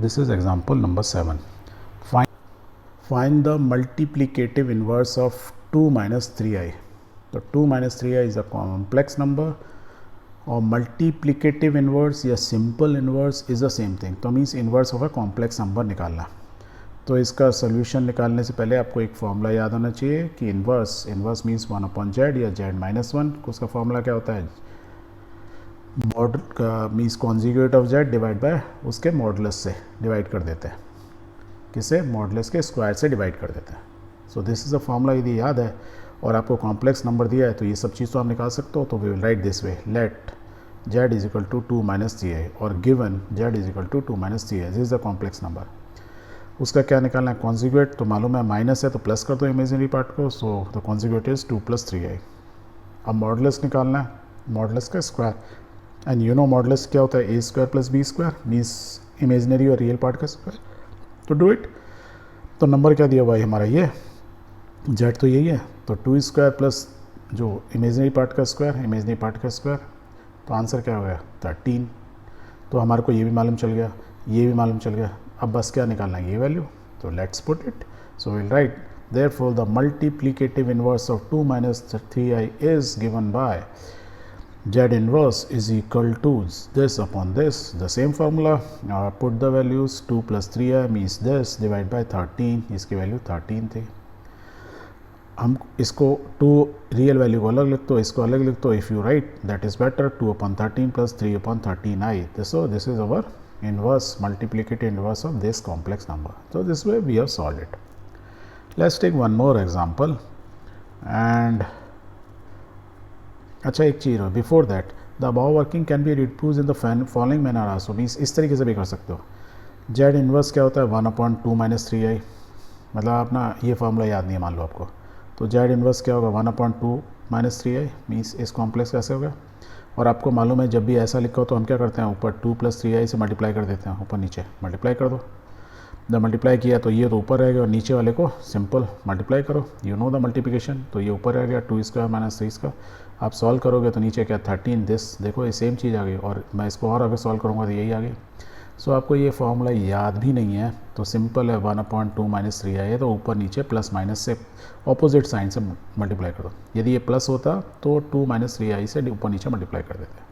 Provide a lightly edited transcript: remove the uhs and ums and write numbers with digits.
This is example number 7. Find the multiplicative inverse of 2 minus 3i. तो 2 minus 3i is a complex number और multiplicative inverse या simple inverse is the same thing. तो means inverse of a complex number निकालना. तो इसका solution निकालने से पहले आपको एक फॉर्मूला याद होना चाहिए कि इन्वर्स मीन्स 1/z या z-1. उसका फॉर्मूला क्या होता है? मॉड का means conjugate of z divide by उसके मॉडुलस से डिवाइड कर देते हैं. किसे? मॉडुलस के स्क्वायर से डिवाइड कर देते हैं. So this is a formula. यदि याद है और आपको कॉम्प्लेक्स नंबर दिया है तो ये सब चीज़ तो आप निकाल सकते हो. तो we will write this way, let z is equal to 2 minus 3i और given z is equal to 2 minus 3i. This is the complex number. उसका क्या निकालना है? कॉन्जुगेट. तो मालूम है माइनस है तो प्लस कर दो इमेजिनरी पार्ट को. So the conjugate is 2 + 3i. अब मॉडुलस निकालना है, मॉडुलस का square. And you know modulus क्या होता है? a² + b² मीन्स इमेजिनरी और रियल पार्ट का स्क्वायर. तो डू इट. तो नंबर क्या दिया हुआ है हमारा? ये z तो यही है. तो 2² प्लस जो इमेजिनरी पार्ट का स्क्वायर. तो आंसर क्या हो गया? 13. तो हमारे को ये भी मालूम चल गया, ये भी मालूम चल गया. अब बस क्या निकालना है? ये वैल्यू. तो let's put it. So will write therefore the multiplicative inverse of 2 minus 3i is given by z inverse is equal to this upon this, the same formula. Put the values. 2 + 3i means this divide by 13. इसकी value 13 थी. हम इसको 2 real value को अलग लिखते हो, इसको अलग लिखते हो. If you right that is better. 2/13 + 3/13i. So this is our inverse multiplicative inverse of this complex number. So this way we have solved it. Let's take one more example. And अच्छा एक चीज़ है before that, the above working can be reduce in the following manner also. Means इस तरीके से भी कर सकते हो. z इन्वर्स क्या होता है? 1/2 - 3i. मतलब आप ना ये फार्मूला याद नहीं है मान लो आपको. तो z इन्वर्स क्या होगा? 1/2 - 3i. मीन्स इस कॉम्प्लेक्स कैसे होगा? और आपको मालूम है जब भी ऐसा लिखा हो तो हम क्या करते हैं? ऊपर 2 + 3i से मल्टीप्लाई कर देते हैं. ऊपर नीचे मल्टीप्लाई कर दो. जब मल्टीप्लाई किया तो ये तो ऊपर रहेगा और नीचे वाले को सिंपल मल्टीप्लाई करो. You know the multiplication. तो ये ऊपर रह गया 2² - 3. आप सॉल्व करोगे तो नीचे क्या? 13. दिस देखो ये सेम चीज़ आ गई. और मैं इसको और आगे सॉल्व करूँगा तो यही आ गई. सो आपको ये फॉर्मूला याद भी नहीं है तो सिंपल है. 1/2 - 3i है तो ऊपर नीचे प्लस माइनस से ऑपोजिट साइन से मल्टीप्लाई कर दो. यदि ये प्लस होता तो 2 - 3i से ऊपर नीचे मल्टीप्लाई कर देते.